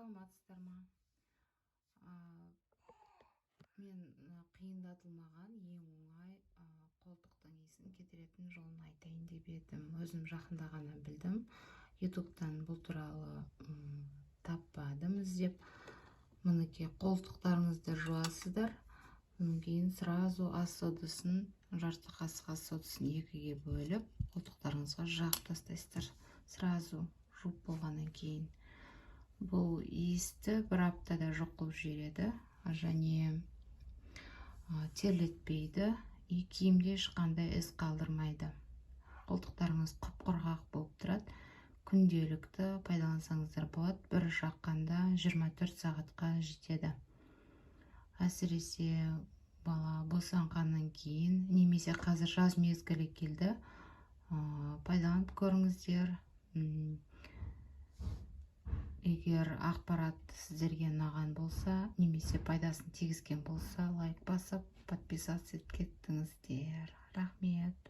саламатсыздар ма? Мен қиындатылмаған ең оңай қолтықтың иісін кетіретін жолын айтайын деп едім. Өзім жақында ғана білдім. Ютубтан бұл туралы таппадым іздеп. Мінекей қолтықтарыңызды жуасыздар. Одан кейін сразу ас содасын, жарты қасық ас содасын екіге бөліп, қолтықтарыңызға жағып тастайсыздар. Сразу жуып болғаннан кейін. Бұл иісті бір аптада жоқ қылып жібереді, және терлетпейді, киімде ешқандай із қалдырмайды. Қолтықтарыңыз құп-құрғақ болып тұрады. Күнделікті пайдалансаңыздар болады. Бір жаққанда 24 сағатқа жетеді. Әсіресе бала босанғаннан кейін, немесе қазір жаз мезгілі келді, пайдаланып көріңіздер. Егер ақпарат сіздерге ұнаған болса, немесе пайдасын тигізген болса, лайк басып, подписаться етіп кеттіңіздер. Рахмет.